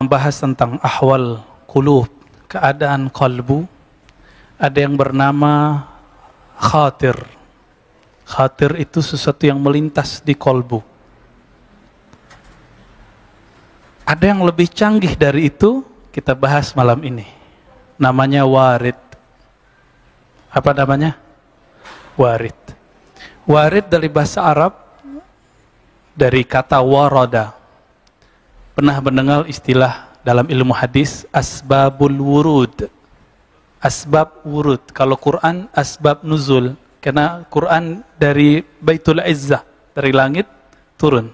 membahas tentang ahwal qulub, keadaan qalbu. Ada yang bernama khatir. Khatir itu sesuatu yang melintas di qalbu. Ada yang lebih canggih dari itu, kita bahas malam ini. Namanya warid. Apa namanya? Warid. Warid dari bahasa Arab, dari kata warada. Pernah mendengar istilah dalam ilmu hadis, asbabul wurud. Asbab wurud. Kalau Quran, asbab nuzul. Karena Quran dari Baitul Izzah, dari langit turun.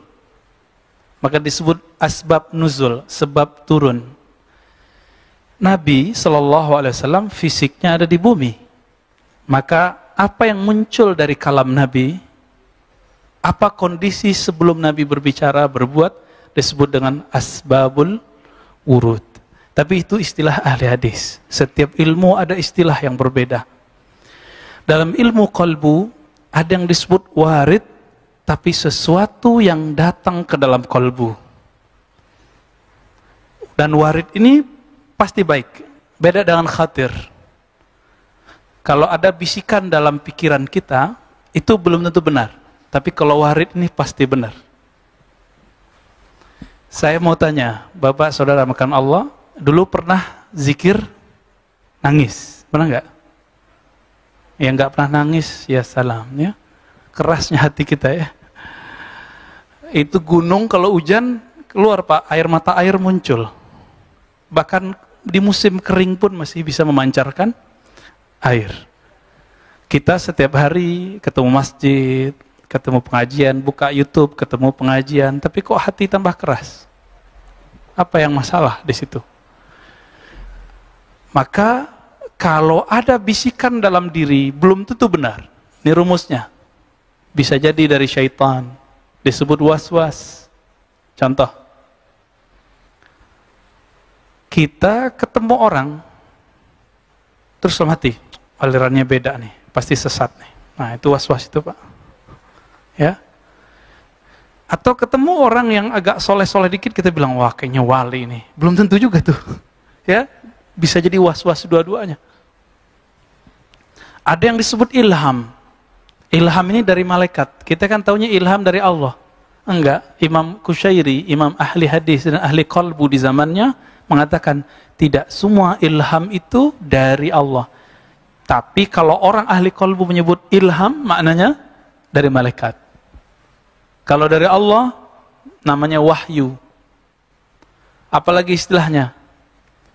Maka disebut asbab nuzul, sebab turun. Nabi SAW fisiknya ada di bumi. Maka apa yang muncul dari kalam Nabi, apa kondisi sebelum Nabi berbicara, berbuat, disebut dengan asbabul wurud. Tapi itu istilah ahli hadis. Setiap ilmu ada istilah yang berbeda. Dalam ilmu qalbu, ada yang disebut warid, tapi sesuatu yang datang ke dalam qalbu. Dan warid ini pasti baik. Beda dengan khatir. Kalau ada bisikan dalam pikiran kita, itu belum tentu benar. Tapi kalau warid ini pasti benar. Saya mau tanya, Bapak Saudara makan Allah, dulu pernah zikir nangis? Pernah nggak? Yang nggak pernah nangis, ya salam. Ya. Kerasnya hati kita ya. Itu gunung kalau hujan, keluar Pak, air mata air muncul. Bahkan di musim kering pun masih bisa memancarkan air. Kita setiap hari ketemu masjid, ketemu pengajian, buka YouTube, ketemu pengajian, tapi kok hati tambah keras? Apa yang masalah di situ? Maka kalau ada bisikan dalam diri, belum tentu benar. Ini rumusnya. Bisa jadi dari syaitan, disebut was-was. Contoh, kita ketemu orang, terus dalam hati, alirannya beda nih, pasti sesat nih. Nah itu was-was itu Pak. Ya. Atau ketemu orang yang agak soleh-soleh dikit, kita bilang, wah kayaknya wali nih. Belum tentu juga tuh. Ya, bisa jadi was-was dua-duanya. Ada yang disebut ilham. Ilham ini dari malaikat. Kita kan taunya ilham dari Allah. Enggak, Imam Qushairi, imam ahli hadis dan ahli qalbu di zamannya, mengatakan, tidak semua ilham itu dari Allah. Tapi kalau orang ahli qalbu menyebut ilham, maknanya dari malaikat. Kalau dari Allah, namanya wahyu. Apalagi istilahnya?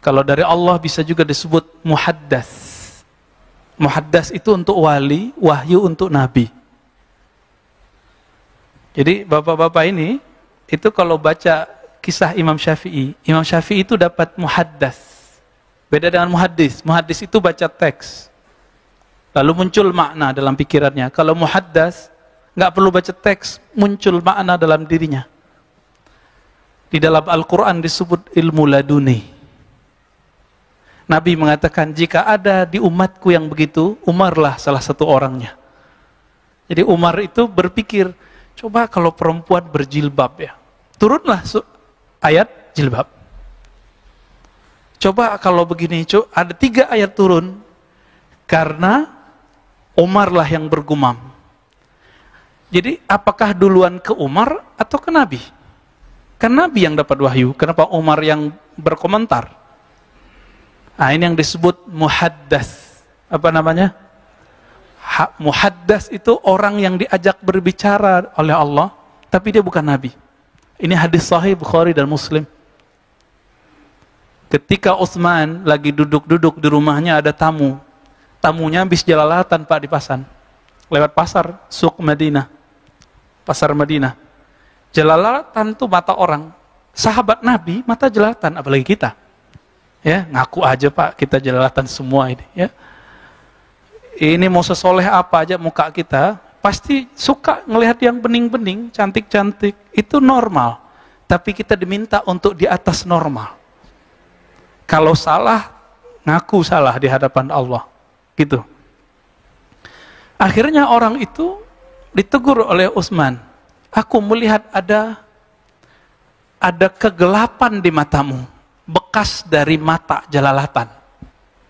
Kalau dari Allah bisa juga disebut muhaddas. Muhaddas itu untuk wali, wahyu untuk nabi. Jadi bapak-bapak ini, itu kalau baca kisah Imam Syafi'i itu dapat muhaddas. Beda dengan muhaddis. Muhaddis itu baca teks. Lalu muncul makna dalam pikirannya. Kalau muhaddas, nggak perlu baca teks, muncul makna dalam dirinya. Di dalam Al-Quran disebut ilmu laduni. Nabi mengatakan, jika ada di umatku yang begitu, Umarlah salah satu orangnya. Jadi Umar itu berpikir, coba kalau perempuan berjilbab ya. Turunlah ayat jilbab. Coba kalau begini, ada 3 ayat turun, karena Umarlah yang bergumam. Jadi apakah duluan ke Umar atau ke Nabi? Kan Nabi yang dapat wahyu, kenapa Umar yang berkomentar? Nah ini yang disebut muhaddas. Apa namanya? Muhaddas itu orang yang diajak berbicara oleh Allah, tapi dia bukan Nabi. Ini hadis sahih Bukhari dan Muslim. Ketika Utsman lagi duduk-duduk di rumahnya, ada tamu. Tamunya habis jalalatan Pak di pasar. Lewat pasar, Suq Madinah. Pasar Madinah. Jalalatan itu mata orang. Sahabat Nabi, mata jelalatan, apalagi kita. Ya, ngaku aja Pak, kita jelalatan semua ini. Ya. Ini mau sesoleh apa aja muka kita, pasti suka ngelihat yang bening-bening, cantik-cantik. Itu normal. Tapi kita diminta untuk di atas normal. Kalau salah, ngaku salah di hadapan Allah. Gitu. Akhirnya orang itu ditegur oleh Utsman. Aku melihat ada kegelapan di matamu. bekas dari mata jelalatan.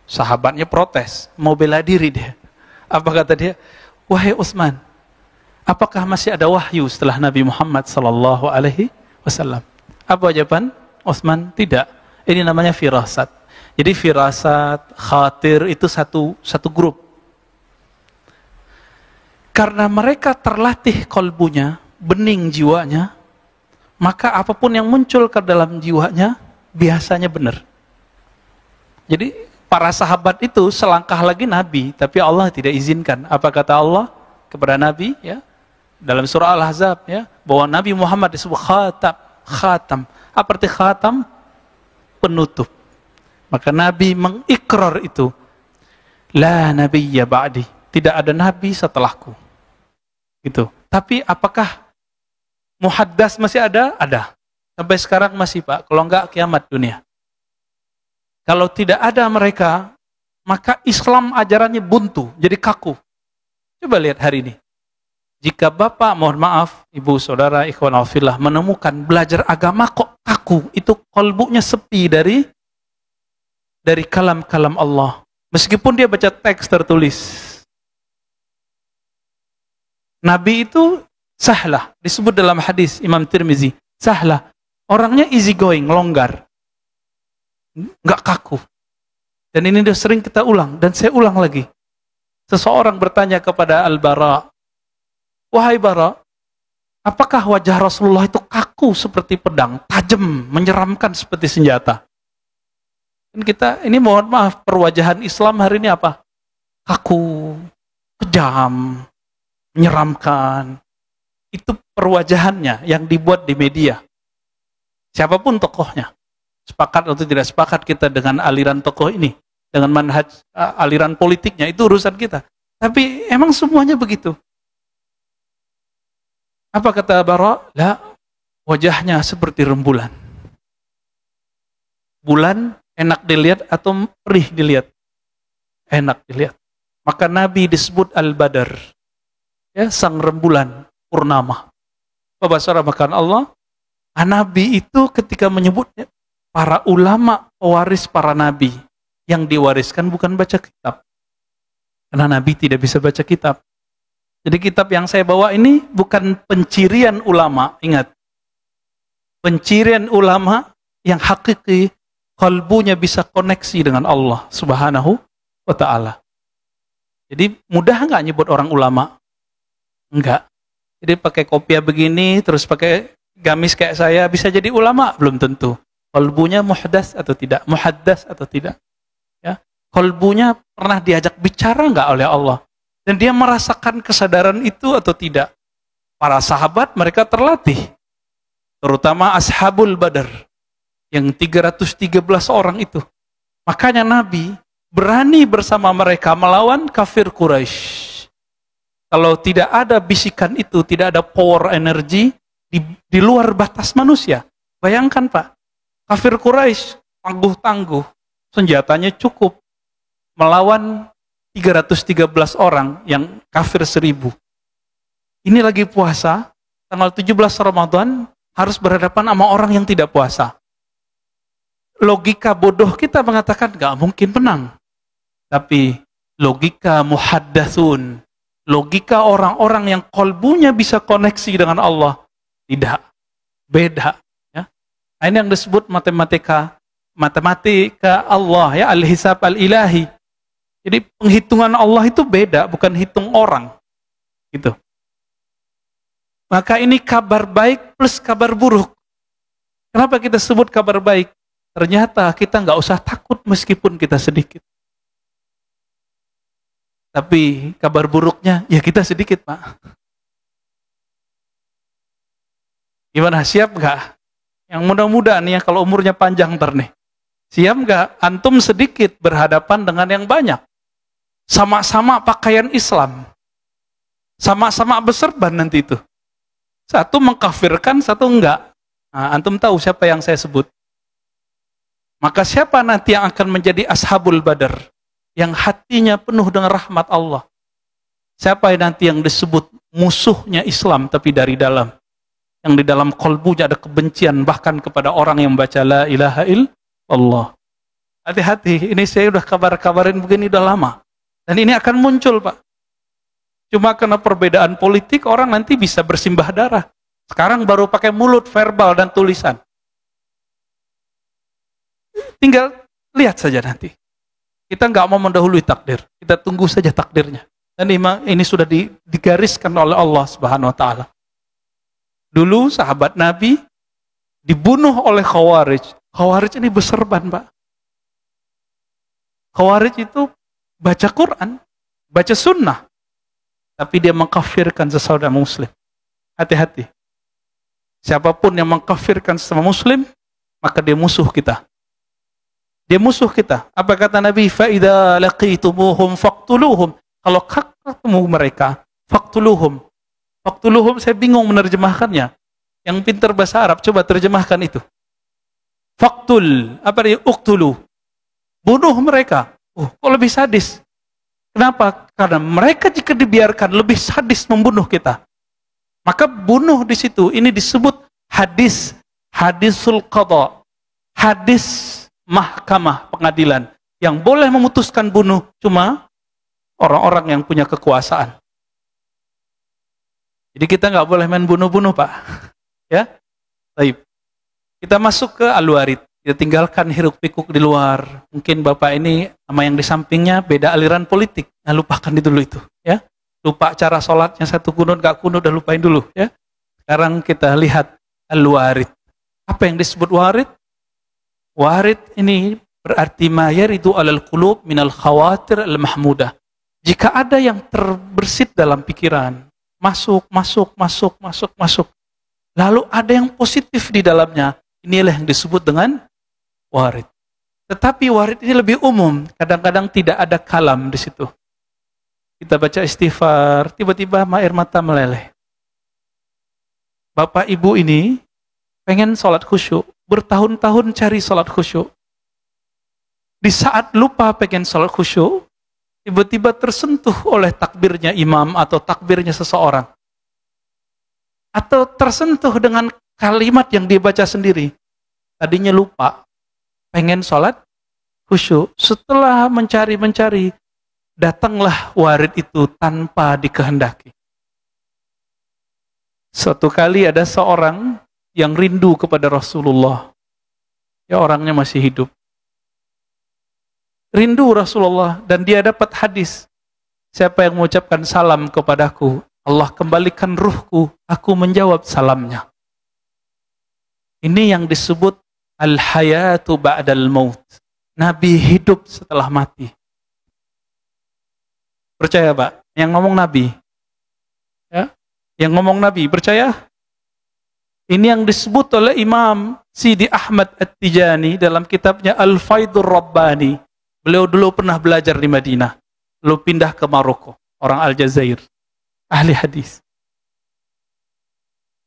Sahabatnya protes, mau bela diri dia. Apa kata dia? Wahai Utsman, apakah masih ada wahyu setelah Nabi Muhammad sallallahu alaihi wasallam? Apa jawaban Utsman? Tidak. Ini namanya firasat. Jadi firasat, khatir itu satu grup. Karena mereka terlatih kolbunya, bening jiwanya, maka apapun yang muncul ke dalam jiwanya biasanya benar. Jadi para sahabat itu selangkah lagi Nabi, tapi Allah tidak izinkan. Apa kata Allah kepada Nabi? Ya, dalam surah Al-Ahzab, ya, bahwa Nabi Muhammad disebut khatam. Apa arti khatam? Penutup. Maka Nabi mengikrar itu. La nabiyya ba'di. Tidak ada Nabi setelahku. Gitu. Tapi apakah muhaddas masih ada? Ada. Sampai sekarang masih, Pak. Kalau enggak, kiamat dunia. Kalau tidak ada mereka, maka Islam ajarannya buntu, jadi kaku. Coba lihat hari ini. Jika Bapak, mohon maaf, Ibu, Saudara, Ikhwan Fillah, menemukan belajar agama kok kaku, itu kolbunya sepi dari kalam-kalam Allah. Meskipun dia baca teks tertulis. Nabi itu sahlah, disebut dalam hadis Imam Tirmizi, sahlah. Orangnya easy going, longgar. Nggak kaku. Dan ini udah sering kita ulang, dan saya ulang lagi. Seseorang bertanya kepada Al-Bara, wahai Bara, apakah wajah Rasulullah itu kaku seperti pedang, tajam, menyeramkan seperti senjata? Dan kita, ini mohon maaf, perwajahan Islam hari ini apa? Kaku, kejam, menyeramkan. Itu perwajahannya yang dibuat di media. Siapapun tokohnya. Sepakat atau tidak sepakat kita dengan aliran tokoh ini, dengan manhaj aliran politiknya, itu urusan kita. Tapi emang semuanya begitu. Apa kata Bara? Lah, wajahnya seperti rembulan. Bulan enak dilihat atau perih dilihat? Enak dilihat. Maka Nabi disebut Al-Badar. Ya, sang rembulan purnama. Bapak saudara makan Allah, Nabi itu ketika menyebutnya, para ulama pewaris para nabi, yang diwariskan bukan baca kitab. Karena Nabi tidak bisa baca kitab. Jadi kitab yang saya bawa ini bukan pencirian ulama, ingat. Pencirian ulama yang hakiki, kalbunya bisa koneksi dengan Allah Subhanahu wa ta'ala. Jadi mudah nggak nyebut orang ulama? Enggak. Jadi pakai kopiah begini, terus pakai gamis kayak saya, bisa jadi ulama? Belum tentu. Kolbunya muhaddas atau tidak? Muhaddas atau tidak? Ya. Kolbunya pernah diajak bicara nggak oleh Allah? Dan dia merasakan kesadaran itu atau tidak? Para sahabat mereka terlatih. Terutama Ashabul Badar. Yang 313 orang itu. Makanya Nabi berani bersama mereka melawan kafir Quraisy. Kalau tidak ada bisikan itu, tidak ada power energi di luar batas manusia. Bayangkan Pak. Kafir Quraisy tangguh-tangguh, senjatanya cukup melawan 313 orang yang kafir 1000. Ini lagi puasa, tanggal 17 Ramadan harus berhadapan sama orang yang tidak puasa. Logika bodoh kita mengatakan gak mungkin menang. Tapi logika muhaddatsun, logika orang-orang yang kolbunya bisa koneksi dengan Allah, tidak. Beda. Ini yang disebut matematika Allah, ya, al-hisab al-ilahi. Jadi penghitungan Allah itu beda, bukan hitung orang. Gitu. Maka ini kabar baik plus kabar buruk. Kenapa kita sebut kabar baik? Ternyata kita nggak usah takut meskipun kita sedikit. Tapi kabar buruknya, ya kita sedikit, Pak. Gimana, siap nggak? Yang muda-muda nih ya, kalau umurnya panjang ntar nih. Siap nggak? Antum sedikit berhadapan dengan yang banyak. Sama-sama pakaian Islam. Sama-sama berserban nanti itu. Satu mengkafirkan, satu enggak. Nah, antum tahu siapa yang saya sebut. Maka siapa nanti yang akan menjadi Ashabul Badar? Yang hatinya penuh dengan rahmat Allah. Siapa nanti yang disebut musuhnya Islam tapi dari dalam? Yang di dalam kolbunya ada kebencian bahkan kepada orang yang membaca la ilaha Allah. Hati-hati, ini saya udah kabarin begini udah lama. Dan ini akan muncul, Pak. Cuma karena perbedaan politik, orang nanti bisa bersimbah darah. Sekarang baru pakai mulut, verbal, dan tulisan. Tinggal lihat saja nanti. Kita nggak mau mendahului takdir. Kita tunggu saja takdirnya. Dan ini sudah digariskan oleh Allah Subhanahu wa Ta'ala. Dulu sahabat Nabi dibunuh oleh Khawarij. Khawarij ini berserban, Pak. Khawarij itu baca Quran, baca sunnah, tapi dia mengkafirkan sesaudara muslim. Hati-hati. Siapapun yang mengkafirkan sesama muslim, maka dia musuh kita. Dia musuh kita. Apa kata Nabi? فَإِذَا لَقِيتُمُوهُمْ فَاقْتُلُوهُمْ. Kalau ketemu mereka, فَاقْتُلُوهُمْ. Faktuluhum, saya bingung menerjemahkannya. Yang pintar bahasa Arab, coba terjemahkan itu. Faktul, apa dia? Uktulu. Bunuh mereka. Kok lebih sadis? Kenapa? Karena mereka jika dibiarkan lebih sadis membunuh kita. Maka bunuh di situ. Ini disebut hadisul qadha. Hadis mahkamah pengadilan. Yang boleh memutuskan bunuh cuma orang-orang yang punya kekuasaan. Jadi kita nggak boleh main bunuh-bunuh, Pak. Ya, baik. Kita masuk ke Al-Warid. Kita tinggalkan hiruk-pikuk di luar. Mungkin Bapak ini sama yang di sampingnya beda aliran politik. Nah, lupakan dulu itu. Ya, lupa cara sholatnya, satu kunut, gak kunut, udah lupain dulu. Ya, sekarang kita lihat Al-Warid. Apa yang disebut warid? Warid ini berarti ma yaridu alal qulub minal khawatir al-mahmudah. Jika ada yang terbersit dalam pikiran, masuk. Lalu ada yang positif di dalamnya. Inilah yang disebut dengan warid. Tetapi warid ini lebih umum. Kadang-kadang tidak ada kalam di situ. Kita baca istighfar, tiba-tiba air mata meleleh. Bapak ibu ini pengen sholat khusyuk. Bertahun-tahun cari sholat khusyuk. Di saat lupa pengen sholat khusyuk, tiba-tiba tersentuh oleh takbirnya imam atau takbirnya seseorang. Atau tersentuh dengan kalimat yang dibaca sendiri. Tadinya lupa, pengen sholat khusyuk. Setelah mencari, datanglah warid itu tanpa dikehendaki. Suatu kali ada seorang yang rindu kepada Rasulullah. Ya, orangnya masih hidup. Rindu Rasulullah dan dia dapat hadis. Siapa yang mengucapkan salam kepadaku, Allah kembalikan ruhku, aku menjawab salamnya. Ini yang disebut al-hayatu ba'dal maut. Nabi hidup setelah mati. Percaya, Pak? Yang ngomong Nabi. Ya? Yang ngomong Nabi, percaya? Ini yang disebut oleh Imam Sidi Ahmad At-Tijani dalam kitabnya Al-Faidur Rabbani. Beliau dulu pernah belajar di Madinah. Lalu pindah ke Maroko. Orang Aljazair. Ahli hadis.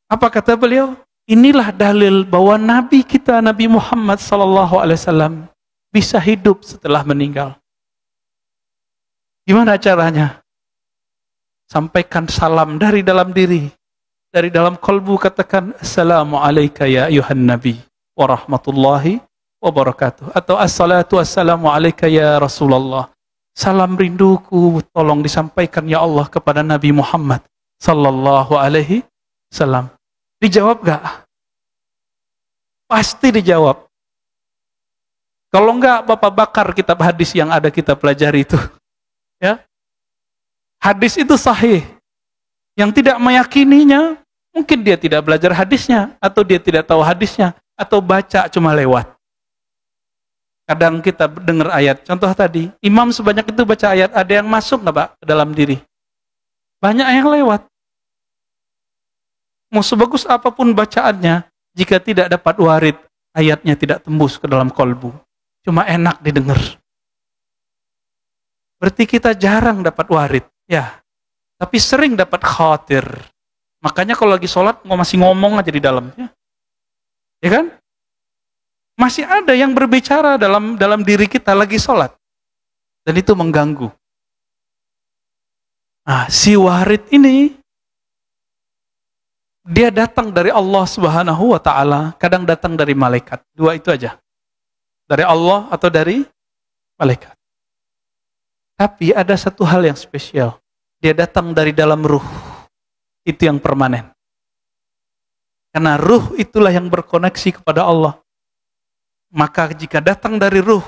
Apa kata beliau? Inilah dalil bahwa Nabi kita, Nabi Muhammad SAW bisa hidup setelah meninggal. Gimana caranya? Sampaikan salam dari dalam diri. Dari dalam kalbu katakan, Assalamualaikum ya ayuhan Nabi wa rahmatullahi wa barakatuh. Atau assalatu wassalamu alaika ya Rasulullah. Salam rinduku tolong disampaikan ya Allah kepada Nabi Muhammad sallallahu alaihi wasallam. Dijawab gak? Pasti dijawab. Kalau enggak, Bapak bakar kitab hadis yang ada kita pelajari itu. Ya. Hadis itu sahih. Yang tidak meyakininya, mungkin dia tidak belajar hadisnya, atau dia tidak tahu hadisnya, atau baca cuma lewat. Kadang kita dengar ayat, contoh tadi, imam sebanyak itu baca ayat, ada yang masuk nggak Pak ke dalam diri? Banyak yang lewat. Mau sebagus apapun bacaannya, jika tidak dapat warid, ayatnya tidak tembus ke dalam kolbu. Cuma enak didengar. Berarti kita jarang dapat warid, ya. Tapi sering dapat khawatir. Makanya kalau lagi sholat, masih ngomong aja di dalamnya. Ya kan? Masih ada yang berbicara dalam diri kita lagi sholat. Dan itu mengganggu. Nah, si warid ini, dia datang dari Allah Subhanahu wa Ta'ala, kadang datang dari malaikat. Dua itu aja. Dari Allah atau dari malaikat. Tapi ada satu hal yang spesial. Dia datang dari dalam ruh. Itu yang permanen. Karena ruh itulah yang berkoneksi kepada Allah. Maka jika datang dari ruh,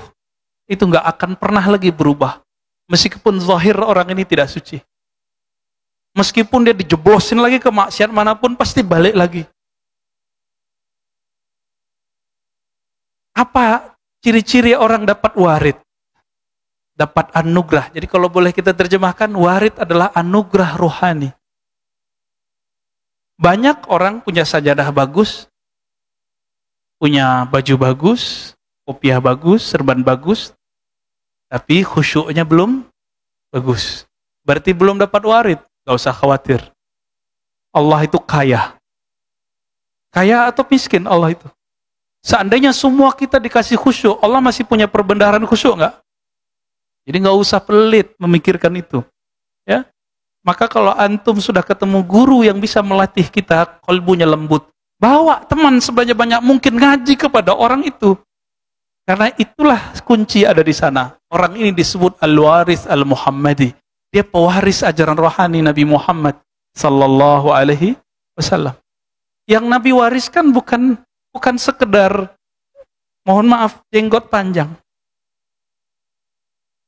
itu nggak akan pernah lagi berubah. Meskipun zahir orang ini tidak suci. Meskipun dia dijeblosin lagi ke maksiat manapun, pasti balik lagi. Apa ciri-ciri orang dapat warid? Dapat anugerah. Jadi kalau boleh kita terjemahkan, warid adalah anugerah rohani. Banyak orang punya sajadah bagus, punya baju bagus, kopiah bagus, serban bagus, tapi khusyuknya belum bagus. Berarti belum dapat warid. Gak usah khawatir. Allah itu kaya. Kaya atau miskin Allah itu? Seandainya semua kita dikasih khusyuk, Allah masih punya perbendaharaan khusyuk nggak? Jadi nggak usah pelit memikirkan itu. Ya, maka kalau antum sudah ketemu guru yang bisa melatih kita, kalbunya lembut, bawa teman sebanyak-banyak mungkin ngaji kepada orang itu. Karena itulah kunci ada di sana. Orang ini disebut al-waris al-Muhammadi. Dia pewaris ajaran rohani Nabi Muhammad sallallahu alaihi wasallam. Yang Nabi wariskan bukan sekedar, mohon maaf, jenggot panjang.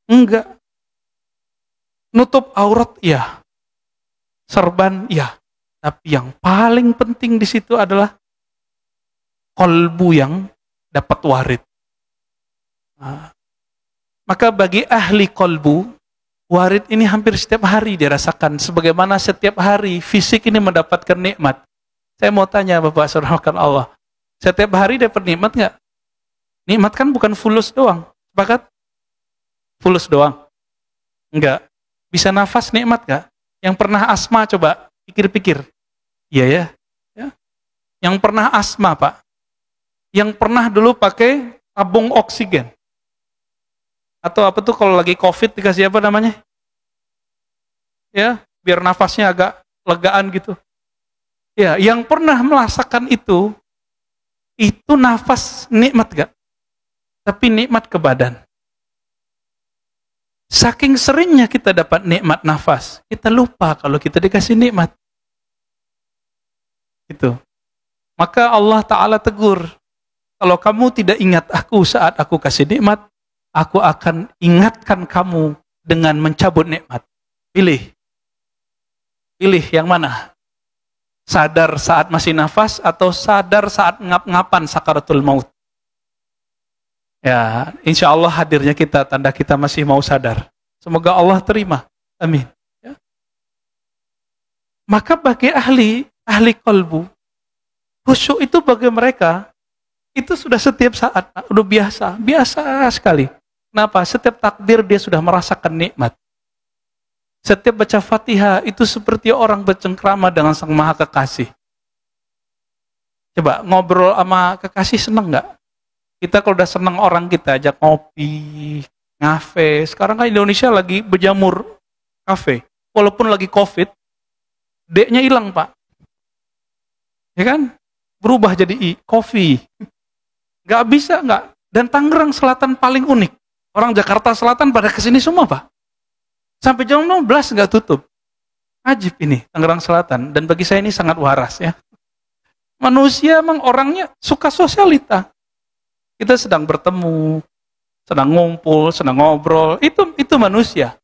Enggak. Nutup aurat, iya. Serban, iya. Tapi yang paling penting di situ adalah kolbu yang dapat warid. Nah, maka bagi ahli kolbu, warid ini hampir setiap hari dirasakan. Sebagaimana setiap hari fisik ini mendapatkan nikmat. Saya mau tanya Bapak Saudara Allah, setiap hari dapat nikmat nggak? Nikmat kan bukan fulus doang. Sepakat? Fulus doang? Enggak. Bisa nafas nikmat nggak? Yang pernah asma coba pikir-pikir. Iya ya. Yang pernah asma Pak. Yang pernah dulu pakai tabung oksigen. Atau apa tuh kalau lagi COVID dikasih apa namanya? Ya, biar nafasnya agak legaan gitu. Ya, yang pernah merasakan itu nafas nikmat gak? Tapi nikmat ke badan. Saking seringnya kita dapat nikmat nafas, kita lupa kalau kita dikasih nikmat. Gitu. Maka Allah Ta'ala tegur, kalau kamu tidak ingat aku saat aku kasih nikmat, aku akan ingatkan kamu dengan mencabut nikmat. Pilih. Pilih yang mana? Sadar saat masih nafas atau sadar saat ngap-ngapan sakaratul maut? Ya, insya Allah hadirnya kita, tanda kita masih mau sadar. Semoga Allah terima. Amin. Ya. Maka bagi ahli kolbu, khusyuk itu bagi mereka, itu sudah setiap saat, udah biasa sekali. Kenapa? Setiap takbir dia sudah merasakan nikmat. Setiap baca Fatihah itu seperti orang bercengkrama dengan Sang Maha Kekasih. Coba ngobrol sama kekasih seneng nggak? Kita kalau udah seneng orang kita ajak ngopi, ngafe. Sekarang kan Indonesia lagi berjamur kafe. Walaupun lagi COVID, D-nya hilang Pak. Ya kan? Berubah jadi I, coffee. Nggak bisa nggak. Dan Tangerang Selatan paling unik. Orang Jakarta Selatan pada kesini semua Pak. Sampai jam 16 nggak tutup. Ajib ini Tangerang Selatan. Dan bagi saya ini sangat waras ya. Manusia emang orangnya suka sosialita. Kita sedang bertemu, sedang ngumpul, sedang ngobrol. Itu manusia.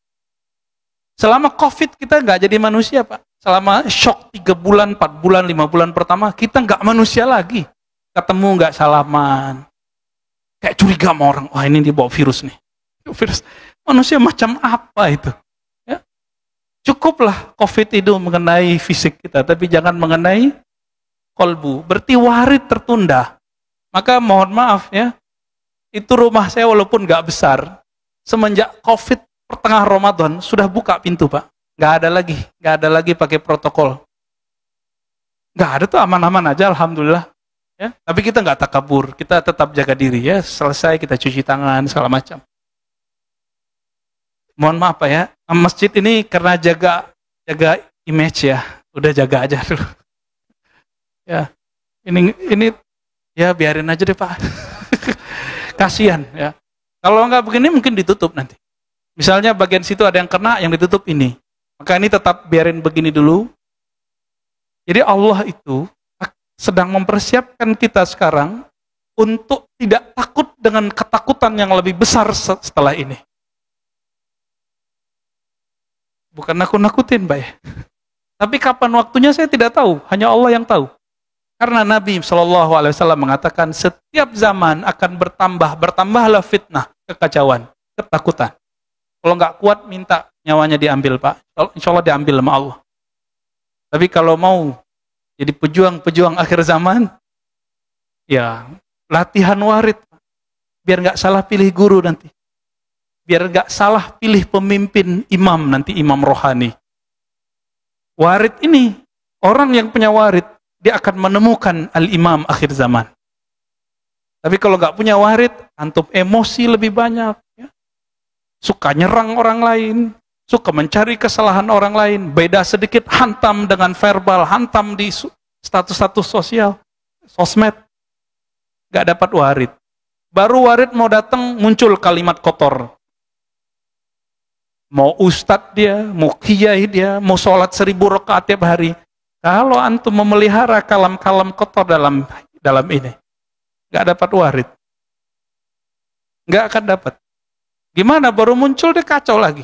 Selama COVID kita nggak jadi manusia Pak. Selama shock 3 bulan, 4 bulan, 5 bulan pertama, kita nggak manusia lagi. Ketemu nggak salaman. Kayak curiga sama orang. Wah ini dia bawa virus nih. Virus. Manusia macam apa itu? Ya. Cukuplah COVID itu mengenai fisik kita, tapi jangan mengenai kolbu. Berarti warid tertunda. Maka mohon maaf ya, itu rumah saya walaupun nggak besar, semenjak COVID pertengahan Ramadan sudah buka pintu Pak. Nggak ada lagi pakai protokol. Nggak ada tuh, aman-aman aja alhamdulillah. Ya. Tapi kita nggak takabur, kita tetap jaga diri ya. Selesai kita cuci tangan segala macam. Mohon maaf Pak ya, masjid ini karena jaga image ya, udah jaga aja dulu. Ya, ini ya biarin aja deh Pak. kasihan ya. Kalau nggak begini mungkin ditutup nanti. Misalnya bagian situ ada yang kena, yang ditutup ini. Maka ini tetap biarin begini dulu. Jadi Allah itu sedang mempersiapkan kita sekarang untuk tidak takut dengan ketakutan yang lebih besar setelah ini. Bukan nakut-nakutin, Mbak ya. Tapi kapan waktunya saya tidak tahu, hanya Allah yang tahu. Karena Nabi SAW mengatakan setiap zaman akan bertambahlah fitnah, kekacauan, ketakutan. Kalau nggak kuat minta nyawanya diambil, Pak. Insya Allah diambil sama Allah. Tapi kalau mau jadi pejuang akhir zaman, ya latihan warid, biar nggak salah pilih guru nanti, biar nggak salah pilih pemimpin imam nanti, imam rohani. Warid ini, orang yang punya warid, dia akan menemukan al-imam akhir zaman. Tapi kalau nggak punya warid, antum emosi lebih banyak, ya. Suka nyerang orang lain, suka mencari kesalahan orang lain, beda sedikit hantam dengan verbal, hantam di status-status sosial, sosmed, gak dapat warid. Baru warid mau datang, muncul kalimat kotor. Mau ustadz dia, mau kiai dia, mau sholat 1000 rakaat tiap hari. Kalau antum memelihara kalam-kalam kotor dalam ini, gak dapat warid. Gak akan dapat. Gimana baru muncul dia kacau lagi.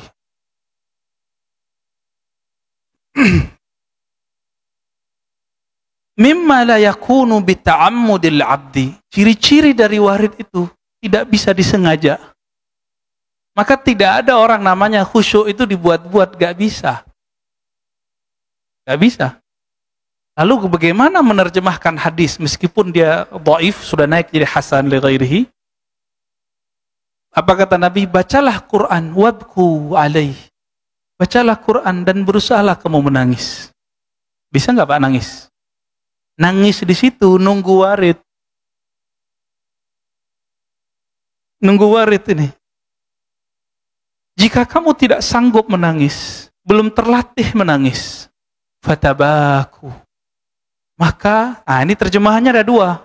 Mimma la yakunu bita'ammudil abdi. Ciri-ciri dari warid itu tidak bisa disengaja. Maka tidak ada orang namanya khusyuk itu dibuat-buat, gak bisa. Gak bisa. Lalu bagaimana menerjemahkan hadis meskipun dia dhaif, sudah naik jadi hasan li ghairihi? Apa kata Nabi? Bacalah Quran, wabku alaih. Bacalah Quran dan berusahalah kamu menangis. Bisa nggak Pak nangis? Nangis di situ nunggu warid. Nunggu warid ini. Jika kamu tidak sanggup menangis, belum terlatih menangis, fatabaku. Maka, ini terjemahannya ada 2.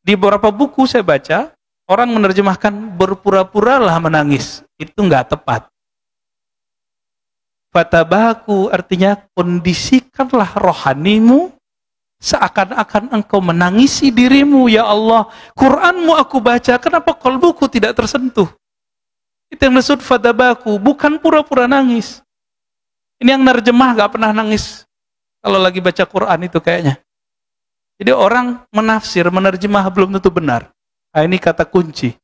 Di beberapa buku saya baca, orang menerjemahkan berpura-puralah menangis. Itu nggak tepat. Fatabaku artinya kondisikanlah rohanimu seakan-akan engkau menangisi dirimu. Ya Allah, Quranmu aku baca, kenapa qalbuku tidak tersentuh? Itu yang disebut fatabaku, bukan pura-pura nangis. Ini yang nerjemah gak pernah nangis kalau lagi baca Quran itu kayaknya. Jadi orang menafsir, menerjemah belum tentu benar. Nah, ini kata kunci.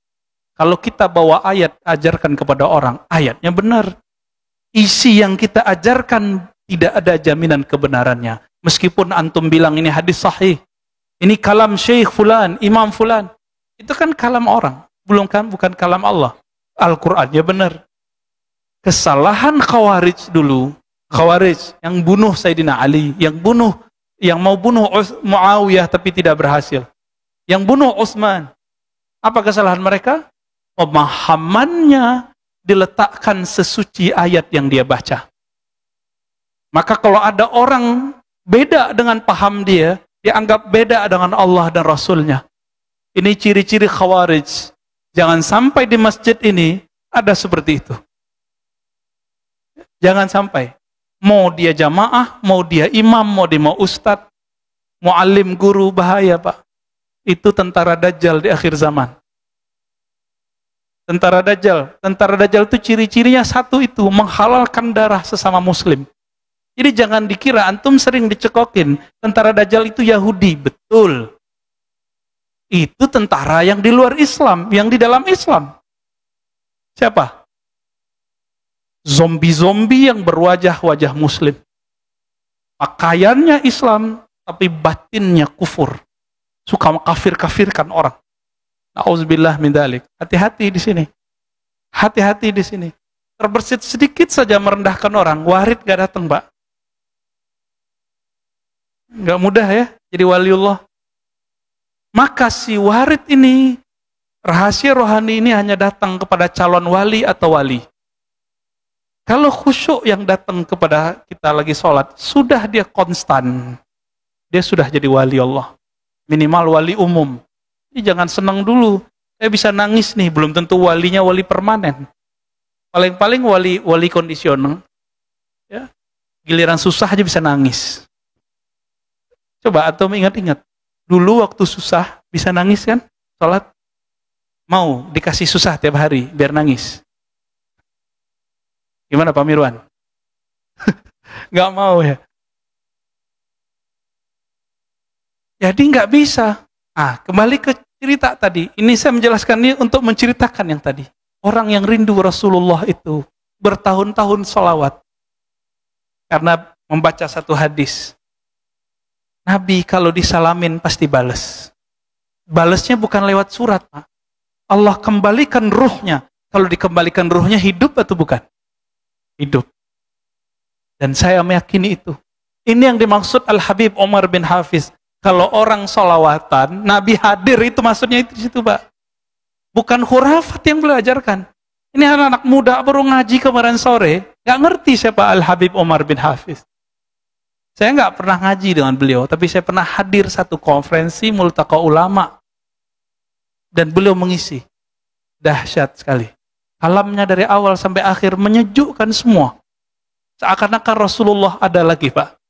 Kalau kita bawa ayat, ajarkan kepada orang, ayatnya benar. Isi yang kita ajarkan tidak ada jaminan kebenarannya. Meskipun antum bilang ini hadis sahih, ini kalam syekh fulan, imam fulan, itu kan kalam orang, bukan kalam Allah. Al-Qur'annya benar. Kesalahan Khawarij dulu, Khawarij yang bunuh Sayyidina Ali, yang mau bunuh Muawiyah tapi tidak berhasil, yang bunuh Utsman. Apa kesalahan mereka? Pemahamannya diletakkan sesuci ayat yang dia baca. Maka kalau ada orang beda dengan paham dia, dianggap beda dengan Allah dan Rasulnya. Ini ciri-ciri Khawarij. Jangan sampai di masjid ini ada seperti itu. Jangan sampai. Mau dia jamaah, mau dia imam, mau dia ustadz, muallim, guru, bahaya Pak. Itu tentara Dajjal di akhir zaman. Tentara Dajjal itu ciri-cirinya satu itu, menghalalkan darah sesama muslim. Jadi jangan dikira antum sering dicekokin, tentara Dajjal itu Yahudi, betul. Itu tentara yang di luar Islam, yang di dalam Islam. Siapa? Zombie-zombie yang berwajah-wajah muslim. Pakaiannya Islam, tapi batinnya kufur. Suka mengkafir-kafirkan orang. Nauzubillah min dzalik. Hati-hati di sini. Hati-hati di sini. Terbersit sedikit saja merendahkan orang, warid gak datang, Pak. Gak mudah ya, jadi waliullah. Maka si warid ini, rahasia rohani ini hanya datang kepada calon wali atau wali. Kalau khusyuk yang datang kepada kita lagi sholat, sudah dia konstan. Dia sudah jadi wali Allah. Minimal wali umum. Jadi jangan senang dulu. Saya bisa nangis nih, belum tentu walinya wali permanen. Paling-paling wali kondisional. Ya. Giliran susah aja bisa nangis. Coba atau ingat-ingat. Dulu waktu susah bisa nangis kan? Sholat. Mau dikasih susah tiap hari biar nangis. Gimana Pak Mirwan? Nggak mau ya? Jadi nggak bisa. Kembali ke cerita tadi. Ini saya menjelaskan ini untuk menceritakan yang tadi. Orang yang rindu Rasulullah itu bertahun-tahun sholawat. Karena membaca satu hadis. Nabi kalau disalamin pasti bales. Balesnya bukan lewat surat, Pak. Allah kembalikan ruhnya. Kalau dikembalikan ruhnya hidup atau bukan? Hidup. Dan saya meyakini itu. Ini yang dimaksud Al-Habib Umar bin Hafiz. Kalau orang sholawatan, Nabi hadir, itu maksudnya itu di situ, Pak. Bukan khurafat yang beliau ajarkan. Ini anak-anak muda baru ngaji kemarin sore, nggak ngerti siapa Al-Habib Umar bin Hafiz. Saya nggak pernah ngaji dengan beliau, tapi saya pernah hadir satu konferensi multaqa ulama. Dan beliau mengisi. Dahsyat sekali. Kalamnya dari awal sampai akhir menyejukkan semua. Seakan-akan Rasulullah ada lagi, Pak.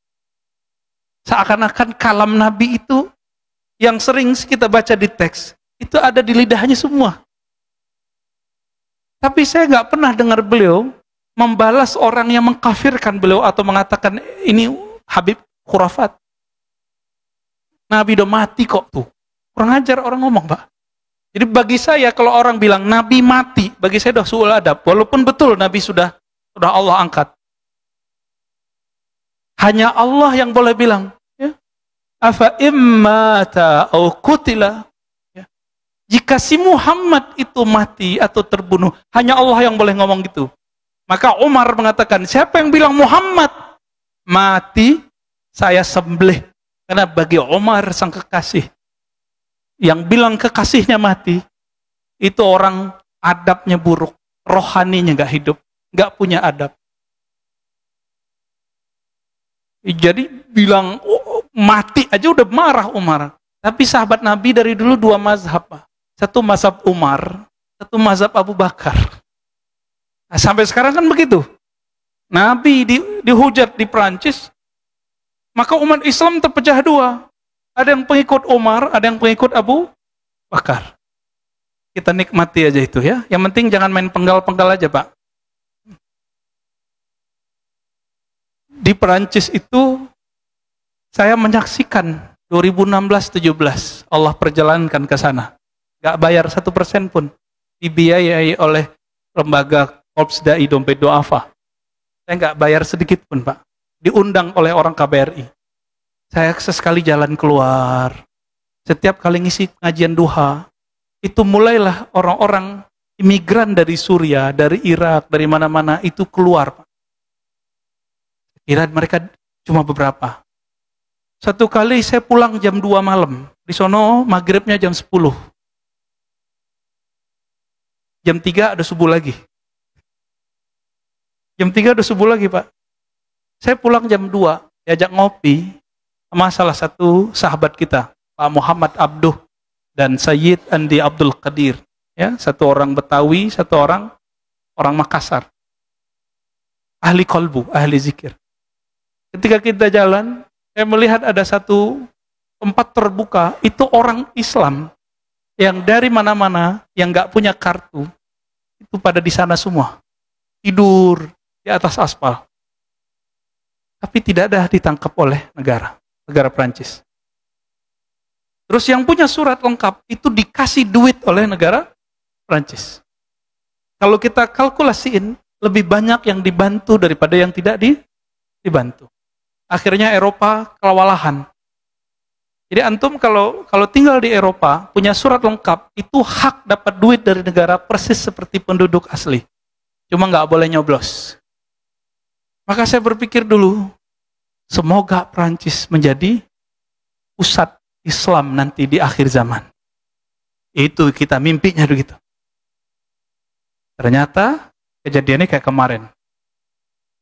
Seakan-akan kalam Nabi itu yang sering kita baca di teks, itu ada di lidahnya semua. Tapi saya nggak pernah dengar beliau membalas orang yang mengkafirkan beliau atau mengatakan ini Habib khurafat. Nabi udah mati kok tuh. Kurang ajar orang ngomong, Pak. Jadi bagi saya kalau orang bilang Nabi mati, bagi saya udah suul adab. Walaupun betul Nabi sudah Allah angkat. Hanya Allah yang boleh bilang, ya, afa immata au qutila. Ya. Jika si Muhammad itu mati atau terbunuh, hanya Allah yang boleh ngomong gitu. Maka Umar mengatakan, siapa yang bilang Muhammad mati, saya sembelih. Karena bagi Umar sang kekasih, yang bilang kekasihnya mati, itu orang adabnya buruk, rohaninya nggak hidup, nggak punya adab. Jadi bilang mati aja udah marah Umar. Tapi sahabat Nabi dari dulu dua mazhab. Satu mazhab Umar, satu mazhab Abu Bakar. Nah, sampai sekarang kan begitu. Nabi dihujat di Perancis, maka umat Islam terpecah dua. Ada yang pengikut Umar, ada yang pengikut Abu Bakar. Kita nikmati aja itu ya. Yang penting jangan main penggal-penggal aja, Pak. Di Perancis itu saya menyaksikan 2016-17 Allah perjalankan ke sana. Gak bayar 1% pun. Dibiayai oleh lembaga Korps Dai Dompet Duafa. Saya gak bayar sedikit pun, Pak. Diundang oleh orang KBRI. Saya sesekali jalan keluar. Setiap kali ngisi pengajian duha, itu mulailah orang-orang imigran dari Suriah, dari Irak, dari mana-mana itu keluar, Pak. Kira mereka cuma beberapa. Satu kali saya pulang jam 2 malam. Di sono maghribnya jam 10. Jam 3 ada subuh lagi. Jam 3 ada subuh lagi, Pak. Saya pulang jam 2, diajak ngopi sama salah satu sahabat kita, Pak Muhammad Abduh dan Sayyid Andi Abdul Qadir. Ya, satu orang Betawi, satu orang Makassar. Ahli kolbu, ahli zikir. Ketika kita jalan, saya melihat ada satu tempat terbuka, itu orang Islam yang dari mana-mana, yang nggak punya kartu, itu pada di sana semua. Tidur di atas aspal. Tapi tidak ada ditangkap oleh negara Prancis. Terus yang punya surat lengkap, itu dikasih duit oleh negara Prancis. Kalau kita kalkulasiin, lebih banyak yang dibantu daripada yang tidak dibantu. Akhirnya Eropa kewalahan. Jadi antum kalau tinggal di Eropa, punya surat lengkap, itu hak dapat duit dari negara persis seperti penduduk asli. Cuma nggak boleh nyoblos. Maka saya berpikir dulu, semoga Prancis menjadi pusat Islam nanti di akhir zaman. Itu kita mimpinya begitu. Ternyata kejadiannya kayak kemarin.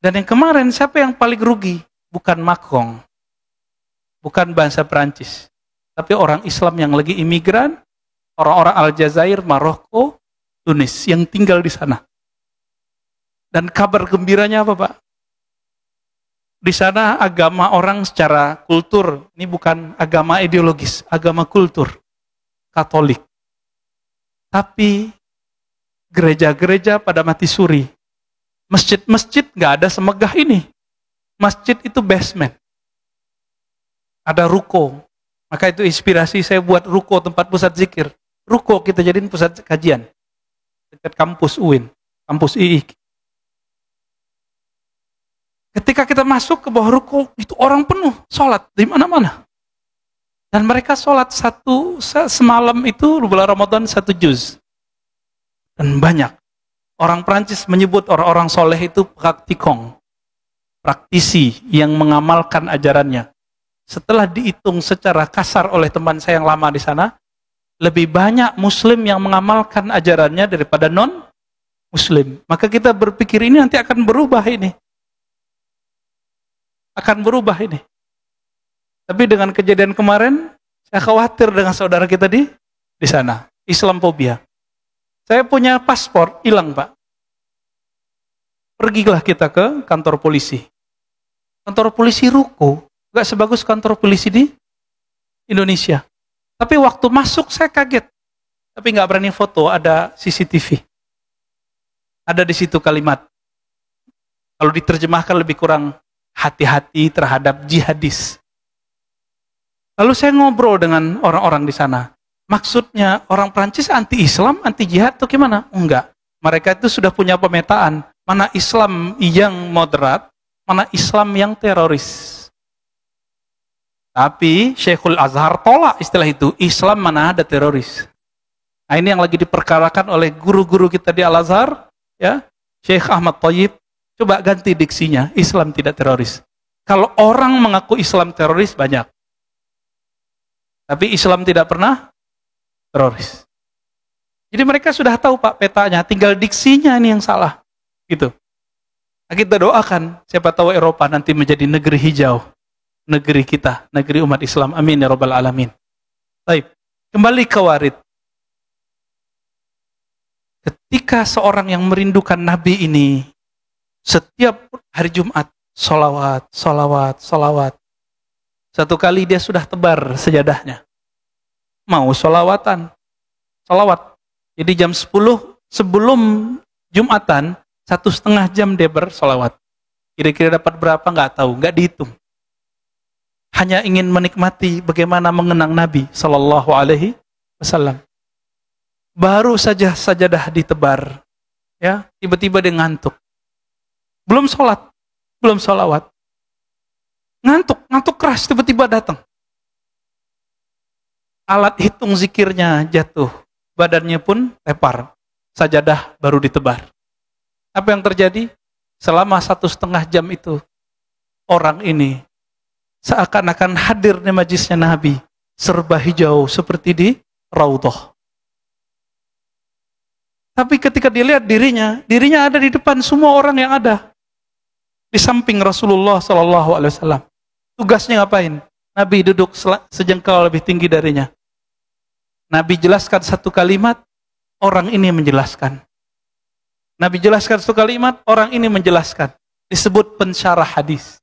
Dan yang kemarin siapa yang paling rugi? Bukan Macron, bukan bangsa Perancis, tapi orang Islam yang lagi imigran, orang-orang Aljazair, Maroko, Tunis yang tinggal di sana. Dan kabar gembiranya apa, Pak? Di sana agama orang secara kultur, ini bukan agama ideologis, agama kultur, Katolik. Tapi gereja-gereja pada mati suri. Masjid-masjid nggak ada semegah ini. Masjid itu basement. Ada ruko. Maka itu inspirasi saya buat ruko, tempat pusat zikir. Ruko kita jadiin pusat kajian. Dekat kampus UIN, kampus II. Ketika kita masuk ke bawah ruko, itu orang penuh, sholat di mana-mana. Dan mereka sholat semalam itu bulan Ramadan 1 juz. Dan banyak. Orang Prancis menyebut orang-orang soleh itu praktikong. Praktisi yang mengamalkan ajarannya. Setelah dihitung secara kasar oleh teman saya yang lama di sana, lebih banyak muslim yang mengamalkan ajarannya daripada non-muslim. Maka kita berpikir ini nanti akan berubah ini. Akan berubah ini. Tapi dengan kejadian kemarin, saya khawatir dengan saudara kita di sana. Islamophobia. Saya punya paspor, hilang, Pak. Pergilah kita ke kantor polisi. Kantor polisi ruko, gak sebagus kantor polisi di Indonesia. Tapi waktu masuk saya kaget. Tapi gak berani foto, ada CCTV. Ada di situ kalimat. Kalau diterjemahkan lebih kurang, hati-hati terhadap jihadis. Lalu saya ngobrol dengan orang-orang di sana. Maksudnya orang Prancis anti-Islam, anti-jihad atau gimana? Enggak. Mereka itu sudah punya pemetaan. Mana Islam yang moderat, mana Islam yang teroris. Tapi Syekhul Azhar tolak istilah itu. Islam mana ada teroris. Nah ini yang lagi diperkarakan oleh guru-guru kita di Al-Azhar. Ya, Syekh Ahmad Thayyib. Coba ganti diksinya, Islam tidak teroris. Kalau orang mengaku Islam teroris, banyak. Tapi Islam tidak pernah teroris. Jadi mereka sudah tahu, Pak, petanya, tinggal diksinya ini yang salah. Gitu. Nah, kita doakan, siapa tahu Eropa nanti menjadi negeri hijau. Negeri kita, negeri umat Islam. Amin ya rabbal alamin. Baik, kembali ke warid. Ketika seorang yang merindukan Nabi ini, setiap hari Jumat, sholawat, sholawat, sholawat. Satu kali dia sudah tebar sejadahnya. Mau sholawatan, sholawat. Jadi jam 10 sebelum Jumatan, 1,5 jam dia bersolawat. Kira-kira dapat berapa nggak tahu, nggak dihitung. Hanya ingin menikmati bagaimana mengenang Nabi Sallallahu Alaihi Wasallam. Baru saja sajadah ditebar, ya tiba-tiba dia ngantuk. Belum sholat, belum sholawat. Ngantuk keras, tiba-tiba datang. Alat hitung zikirnya jatuh, badannya pun tepar. Sajadah baru ditebar. Apa yang terjadi? Selama 1,5 jam itu, orang ini seakan-akan hadir di majlisnya Nabi, serba hijau seperti di Raudhah. Tapi ketika dilihat dirinya ada di depan semua orang yang ada. Di samping Rasulullah SAW. Tugasnya ngapain? Nabi duduk sejengkal lebih tinggi darinya. Nabi jelaskan satu kalimat, orang ini menjelaskan. Nabi jelaskan satu kalimat, orang ini menjelaskan. Disebut pensyarah hadis.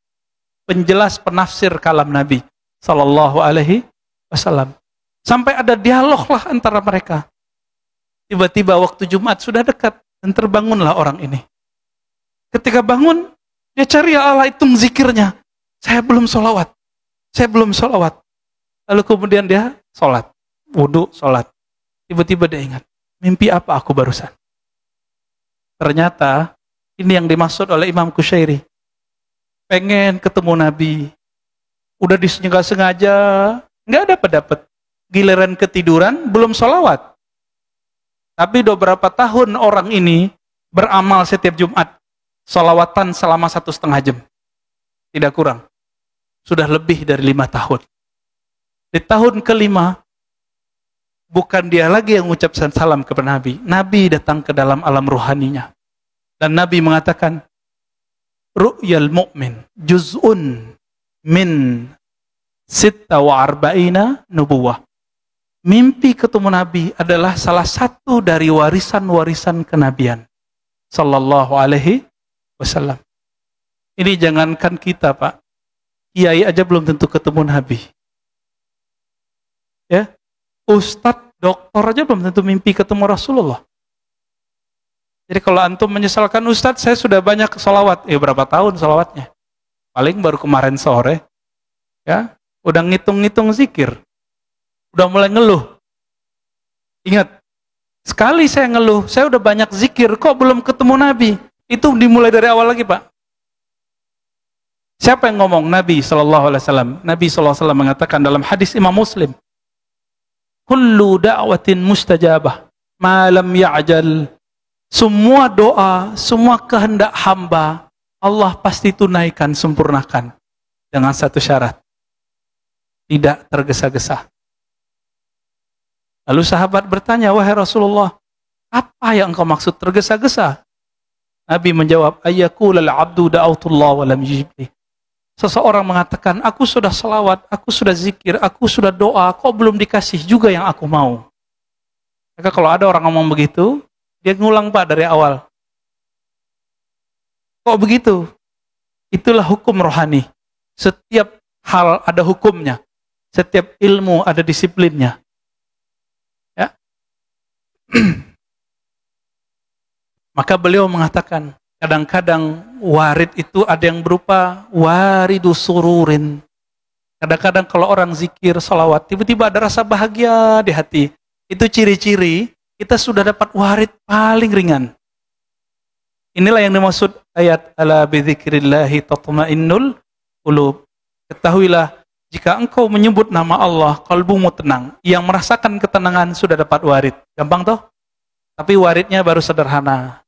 Penjelas penafsir kalam Nabi Sallallahu Alaihi Wasallam. Sampai ada dialog lah antara mereka. Tiba-tiba waktu Jumat sudah dekat dan terbangunlah orang ini. Ketika bangun, dia cari Allah hitung zikirnya. Saya belum sholawat. Saya belum sholawat. Lalu kemudian dia sholat. Wudhu, sholat. Tiba-tiba dia ingat. Mimpi apa aku barusan? Ternyata ini yang dimaksud oleh Imam Kusyairi. Pengen ketemu Nabi. Udah disengaja, nggak dapat. Giliran ketiduran, belum sholawat. Tapi udah berapa tahun orang ini beramal setiap Jumat. Sholawatan selama 1,5 jam. Tidak kurang. Sudah lebih dari 5 tahun. Di tahun kelima, bukan dia lagi yang mengucapkan salam kepada Nabi. Nabi datang ke dalam alam ruhaninya. Dan Nabi mengatakan, Ru'yal mu'min juz'un min 46 nubuwah. mimpi ketemu Nabi adalah salah satu dari warisan-warisan kenabian sallallahu alaihi wasallam. Ini jangankan kita, Pak. Kiai aja belum tentu ketemu Nabi. Ya. Ustadz, doktor aja belum tentu mimpi ketemu Rasulullah. Jadi kalau antum menyesalkan, Ustadz saya sudah banyak salawat. Berapa tahun salawatnya? Paling baru kemarin sore. Ya, udah ngitung-ngitung zikir. Udah mulai ngeluh. Ingat, sekali saya ngeluh, saya udah banyak zikir, kok belum ketemu Nabi? Itu dimulai dari awal lagi, Pak. Siapa yang ngomong? Nabi SAW. Nabi SAW mengatakan dalam hadis Imam Muslim, kullu da'watin mustajabah ma lam ya'jal. Semua doa, semua kehendak hamba, Allah pasti tunaikan, sempurnakan. Dengan satu syarat. Tidak tergesa-gesa. Lalu sahabat bertanya, wahai Rasulullah, apa yang engkau maksud tergesa-gesa? Nabi menjawab, ayyaqulal abdu da'autullah wa lam yujibli. Seseorang mengatakan, aku sudah selawat, aku sudah zikir, aku sudah doa, kok belum dikasih juga yang aku mau? Maka kalau ada orang ngomong begitu, dia ngulang, Pak, dari awal. Kok begitu? Itulah hukum rohani. Setiap hal ada hukumnya. Setiap ilmu ada disiplinnya. Ya. Maka beliau mengatakan, kadang-kadang warid itu ada yang berupa waridu sururin. Kadang-kadang kalau orang zikir, salawat, tiba-tiba ada rasa bahagia di hati. Itu ciri-ciri kita sudah dapat warid paling ringan. Inilah yang dimaksud ayat ala bidzikrillahi tatma'innul qulub. Ketahuilah, jika engkau menyebut nama Allah, kalbumu tenang. Yang merasakan ketenangan sudah dapat warid. Gampang toh? Tapi waridnya baru sederhana.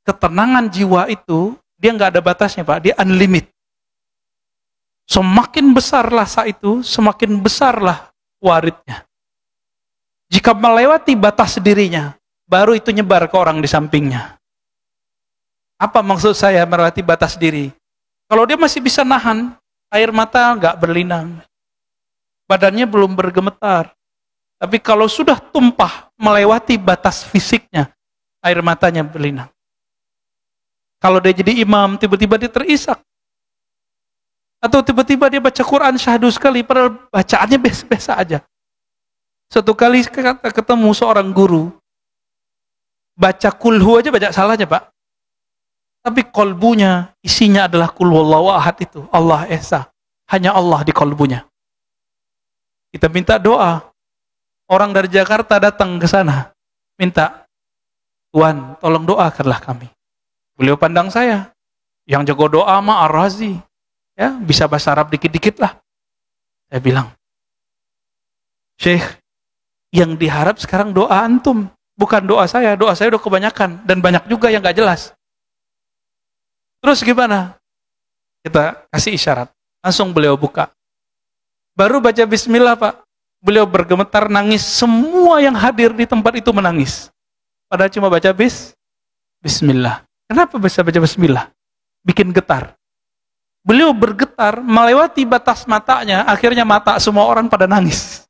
Ketenangan jiwa itu, dia nggak ada batasnya, Pak. Dia unlimited. Semakin besarlah rasa itu, semakin besarlah waridnya. Jika melewati batas dirinya, baru itu nyebar ke orang di sampingnya. Apa maksud saya melewati batas diri? Kalau dia masih bisa nahan, air mata nggak berlinang. Badannya belum bergemetar. Tapi kalau sudah tumpah melewati batas fisiknya, air matanya berlinang. Kalau dia jadi imam, tiba-tiba dia terisak. Atau tiba-tiba dia baca Quran syahdu sekali, padahal bacaannya biasa-biasa aja. Suatu kali ketemu seorang guru, baca kulhu aja baca salahnya, Pak. Tapi kolbunya, isinya adalah kul wallahu ahad itu. Allah Esa. Hanya Allah di kolbunya. Kita minta doa. Orang dari Jakarta datang ke sana. Minta, Tuhan, tolong doakanlah kami. Beliau pandang saya. Yang jago doa mah Ar-Razi. Ya, bisa bahasa Arab dikit-dikit lah. Saya bilang, Syekh, yang diharap sekarang doa antum. Bukan doa saya udah kebanyakan. Dan banyak juga yang gak jelas. Terus gimana? Kita kasih isyarat. Langsung beliau buka. Baru baca bismillah, Pak. Beliau bergemetar, nangis. Semua yang hadir di tempat itu menangis. Padahal cuma baca bismillah. Kenapa bisa baca bismillah? Bikin getar. Beliau bergetar, melewati batas matanya, akhirnya mata semua orang pada nangis.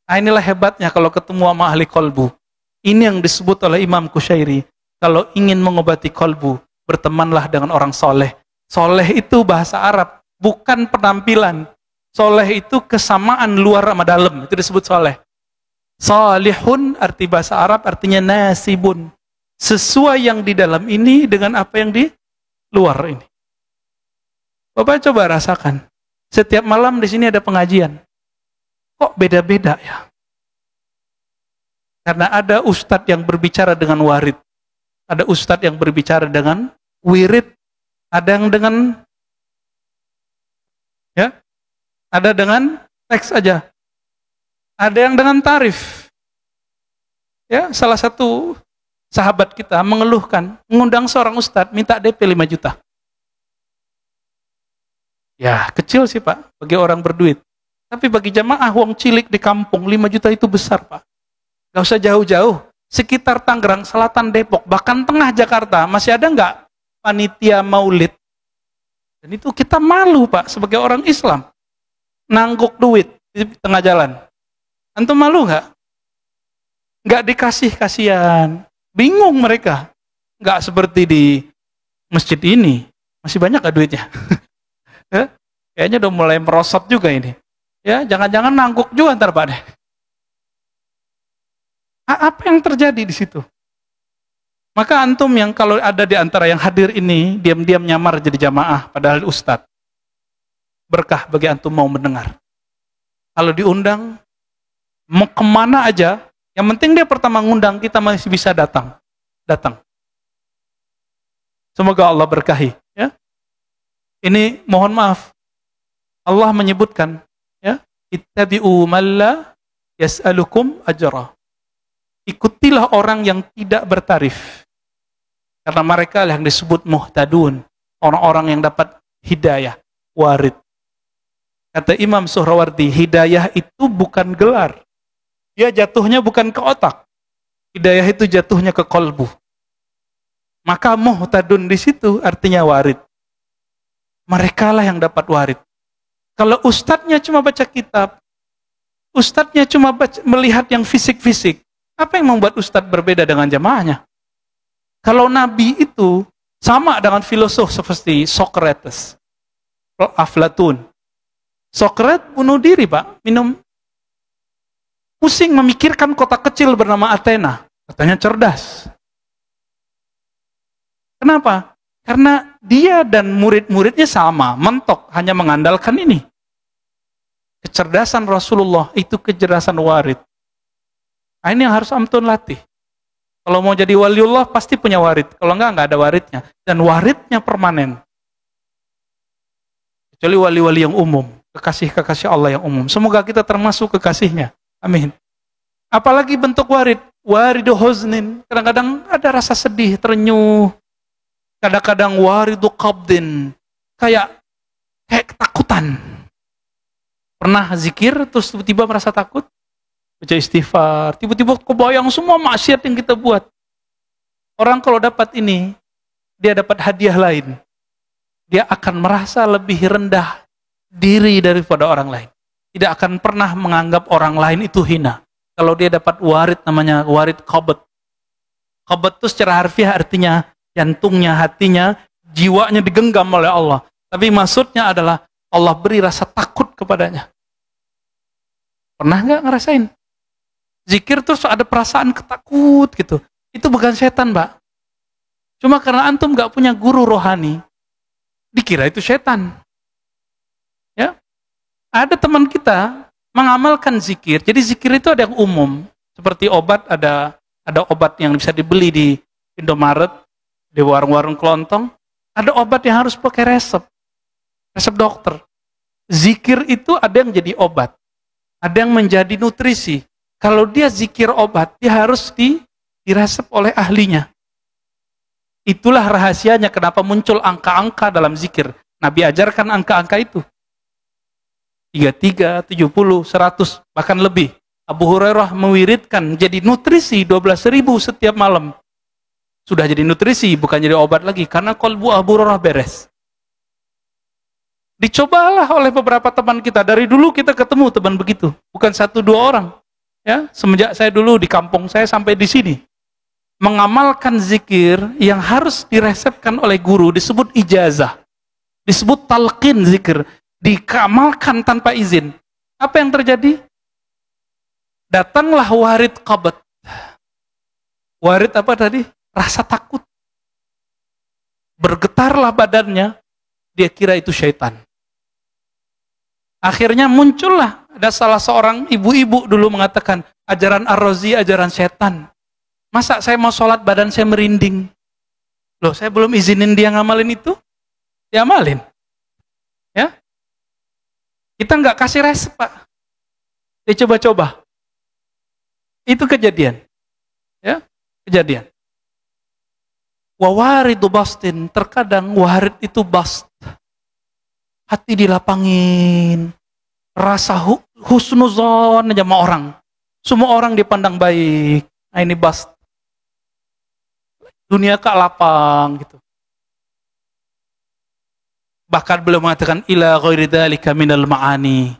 Nah, inilah hebatnya kalau ketemu sama ahli kolbu. Ini yang disebut oleh Imam Qushairi. Kalau ingin mengobati kolbu, bertemanlah dengan orang soleh. Soleh itu bahasa Arab, bukan penampilan. Soleh itu kesamaan luar sama dalam, itu disebut soleh. Salihun arti bahasa Arab artinya nasibun. Sesuai yang di dalam ini dengan apa yang di luar ini. Bapak coba rasakan. Setiap malam di sini ada pengajian. Kok beda-beda ya? Karena ada ustadz yang berbicara dengan warid. Ada ustadz yang berbicara dengan wirid. Ada yang dengan ya, ada dengan teks aja. Ada yang dengan tarif. Ya, salah satu sahabat kita mengeluhkan, mengundang seorang ustadz, minta DP 5 juta. Ya, kecil sih, Pak, bagi orang berduit. Tapi bagi jamaah wong cilik di kampung, 5 juta itu besar, Pak. Gak usah jauh-jauh. Sekitar Tangerang, Selatan Depok, bahkan tengah Jakarta, masih ada nggak panitia maulid? Dan itu kita malu, Pak, sebagai orang Islam. Nangguk duit di tengah jalan. Antum malu nggak? Nggak dikasih kasihan. Bingung mereka. Nggak seperti di masjid ini. Masih banyak nggak duitnya? Kayaknya udah mulai merosot juga ini. Ya, jangan-jangan nangkuk juga ntar Pak deh. Apa yang terjadi di situ? Maka antum yang kalau ada di antara yang hadir ini, diam-diam nyamar jadi jamaah, padahal ustadz. Berkah bagi antum mau mendengar. Kalau diundang, mau kemana aja, yang penting dia pertama ngundang, kita masih bisa datang. Datang. Semoga Allah berkahi. Ya. Ini mohon maaf, Allah menyebutkan, ya, ittabi'u man la yas'alukum ajra. Ikutilah orang yang tidak bertarif. Karena mereka yang disebut muhtadun, orang-orang yang dapat hidayah, warid. Kata Imam Suhrawardi, hidayah itu bukan gelar. Dia jatuhnya bukan ke otak. Hidayah itu jatuhnya ke kolbu. Maka muhtadun di situ artinya warid. Mereka lah yang dapat warid. Kalau ustadznya cuma baca kitab, ustadznya cuma melihat yang fisik-fisik, apa yang membuat ustadz berbeda dengan jamaahnya? Kalau Nabi itu sama dengan filosof seperti Socrates, Aflatun. Socrates bunuh diri, Pak, minum. Pusing memikirkan kota kecil bernama Athena. Katanya cerdas. Kenapa? Karena dia dan murid-muridnya sama, mentok, hanya mengandalkan ini. Kecerdasan Rasulullah itu kecerdasan warid. Nah, ini yang harus antum latih. Kalau mau jadi waliullah pasti punya warid. Kalau enggak ada waridnya. Dan waridnya permanen. Kecuali wali-wali yang umum. Kekasih-kekasih Allah yang umum. Semoga kita termasuk kekasihnya. Amin. Apalagi bentuk warid. Waridu huznin. Kadang-kadang ada rasa sedih, terenyuh. Kadang-kadang waridu qabdin. Kayak ketakutan. Pernah zikir terus tiba-tiba merasa takut? Baca istighfar, tiba-tiba kebayang semua maksiat yang kita buat. Orang kalau dapat ini, dia dapat hadiah lain. Dia akan merasa lebih rendah diri daripada orang lain. Tidak akan pernah menganggap orang lain itu hina. Kalau dia dapat warid, namanya warid qabd. Qabd itu secara harfiah artinya jantungnya, hatinya, jiwanya digenggam oleh Allah. Tapi maksudnya adalah Allah beri rasa takut kepadanya. Pernah nggak ngerasain? Zikir terus ada perasaan ketakut gitu. Itu bukan setan, Mbak. Cuma karena antum nggak punya guru rohani, dikira itu setan. Ya, ada teman kita mengamalkan zikir. Jadi zikir itu ada yang umum, seperti obat ada obat yang bisa dibeli di Indomaret, di warung-warung kelontong. Ada obat yang harus pakai resep dokter. Zikir itu ada yang jadi obat, ada yang menjadi nutrisi. Kalau dia zikir obat, dia harus diresep oleh ahlinya. Itulah rahasianya kenapa muncul angka-angka dalam zikir. Nabi ajarkan angka-angka itu. 33, 70, 100, bahkan lebih. Abu Hurairah mewiridkan jadi nutrisi 12.000 setiap malam. Sudah jadi nutrisi, bukan jadi obat lagi. Karena qalbu Abu Hurairah beres. Dicobalah oleh beberapa teman kita. Dari dulu kita ketemu teman begitu. Bukan 1-2 orang. Ya, semenjak saya dulu di kampung saya sampai di sini. Mengamalkan zikir yang harus diresepkan oleh guru disebut ijazah. Disebut talqin zikir. Dikamalkan tanpa izin. Apa yang terjadi? Datanglah warid qabd. Warid apa tadi? Rasa takut. Bergetarlah badannya. Dia kira itu syaitan. Akhirnya muncullah, ada salah seorang ibu-ibu dulu mengatakan, ajaran Ar-Razi, ajaran setan. Masa saya mau sholat badan saya merinding? Loh, saya belum izinin dia ngamalin itu? Dia amalin. Ya? Kita nggak kasih resep, Pak. Dia coba-coba. Itu kejadian. Ya, kejadian. Wawaridu bastin, terkadang warid itu bast. Hati dilapangin, rasa husnuzon aja sama orang. Semua orang dipandang baik. Nah, ini bast. Dunia kak lapang gitu. Bahkan beliau mengatakan ila ghairi dzalika minal ma'ani.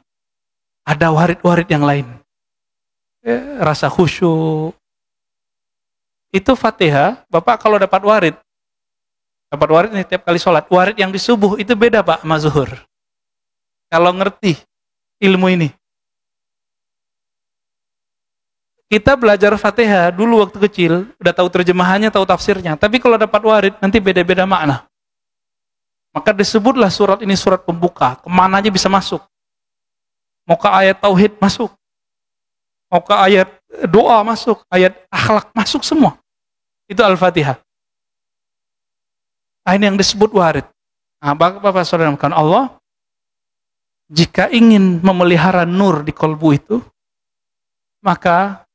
Ada warid-warid yang lain. rasa khusyuk. Itu Fatihah, Bapak kalau dapat warid nih tiap kali sholat, warid yang di subuh itu beda Pak sama zuhur. Kalau ngerti ilmu ini. Kita belajar Fatihah dulu waktu kecil, udah tahu terjemahannya, tahu tafsirnya. Tapi kalau dapat warid, nanti beda-beda makna. Maka disebutlah surat ini surat pembuka. Kemana aja bisa masuk. Mau ke ayat tauhid masuk. Mau ke ayat doa masuk. Ayat akhlak masuk semua. Itu Al-Fatihah. Ini yang disebut warid. Nah, Bapak Saudara Allah, jika ingin memelihara nur di kolbu itu, maka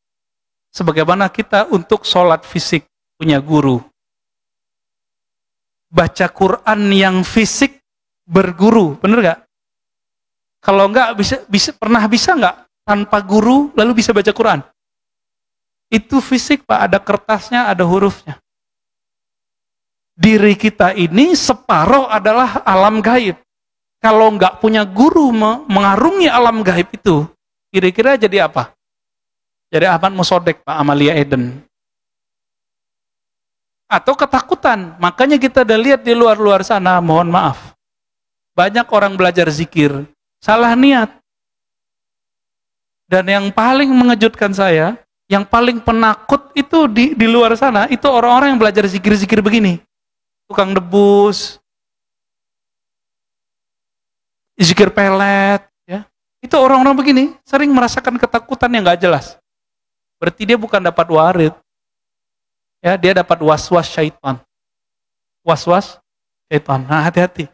sebagaimana kita untuk sholat fisik punya guru, baca Quran yang fisik berguru, bener gak? Kalau enggak pernah bisa enggak tanpa guru lalu bisa baca Quran? Itu fisik Pak, ada kertasnya, ada hurufnya. Diri kita ini separuh adalah alam gaib. Kalau enggak punya guru mengarungi alam gaib itu, kira-kira jadi apa? Jadi Ahmad Musodek, Pak Amalia Eden. Atau ketakutan. Makanya kita udah lihat di luar-luar sana, mohon maaf. Banyak orang belajar zikir, salah niat. Dan yang paling mengejutkan saya, yang paling penakut itu di luar sana, itu orang-orang yang belajar zikir-zikir begini. Tukang debus, zikir pelet, ya. Itu orang-orang begini, sering merasakan ketakutan yang gak jelas. Berarti dia bukan dapat warid. Ya, dia dapat was-was syaitan. Was-was syaitan. Nah, hati-hati.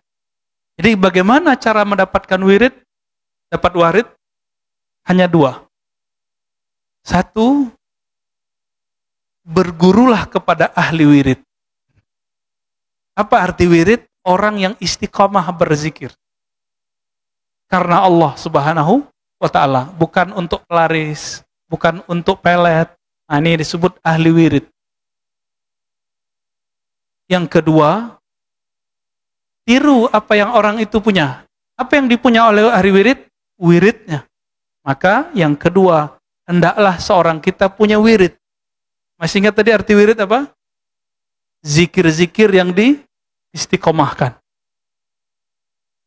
Jadi bagaimana cara mendapatkan wirid? Dapat warid? Hanya dua. Satu, bergurulah kepada ahli wirid. Apa arti wirid? Orang yang istiqomah berzikir. Karena Allah Subhanahu wa ta'ala. Bukan untuk pelaris. Bukan untuk pelet. Nah, ini disebut ahli wirid. Yang kedua, tiru apa yang orang itu punya. Apa yang dipunya oleh ahli wirid? Wiridnya. Maka yang kedua, hendaklah seorang kita punya wirid. Masih ingat tadi arti wirid apa? Zikir-zikir yang diistiqomahkan.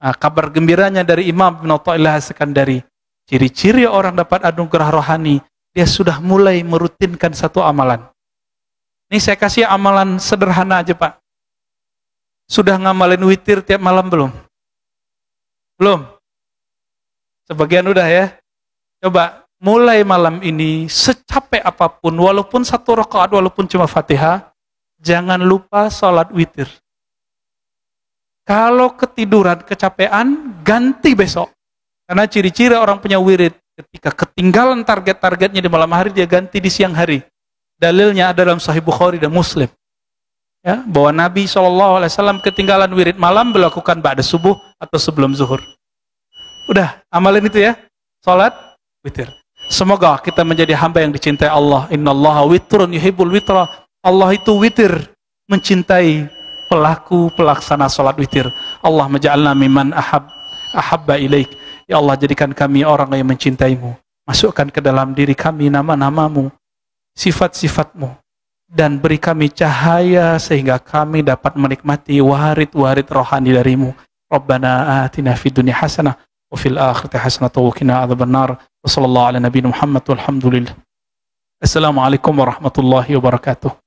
Nah, kabar gembiranya dari Imam Ibn Athaillah As-Sakandari. Ciri-ciri orang dapat anugerah rohani, dia sudah mulai merutinkan satu amalan. Ini saya kasih amalan sederhana aja Pak. Sudah ngamalin witir tiap malam belum? Belum? Sebagian udah ya? Coba mulai malam ini secapek apapun, walaupun satu rakaat, walaupun cuma Fatihah, jangan lupa sholat witir. Kalau ketiduran, kecapean, ganti besok. Karena ciri-ciri orang punya wirid, ketika ketinggalan target-targetnya di malam hari, dia ganti di siang hari. Dalilnya ada dalam Sahih Bukhari dan Muslim. Ya, bahwa Nabi SAW ketinggalan wirid malam melakukan ba'da subuh atau sebelum zuhur. Udah, amalin itu ya. Salat witir. Semoga kita menjadi hamba yang dicintai Allah. Innallaha witrun yuhibbul witra. Allah itu witir, mencintai pelaku pelaksana salat witir. Allah maj'alna mimman ahabba ilaik. Ya Allah, jadikan kami orang yang mencintaimu. Masukkan ke dalam diri kami nama-namamu, sifat-sifatmu, dan beri kami cahaya sehingga kami dapat menikmati warid-warid rohani darimu. Rabbana atina fid dunya hasanah wa fil akhirati hasanah wa qina adzabannar. Wassallallahu ala nabiyina Muhammad walhamdulillah. Assalamualaikum warahmatullahi wabarakatuh.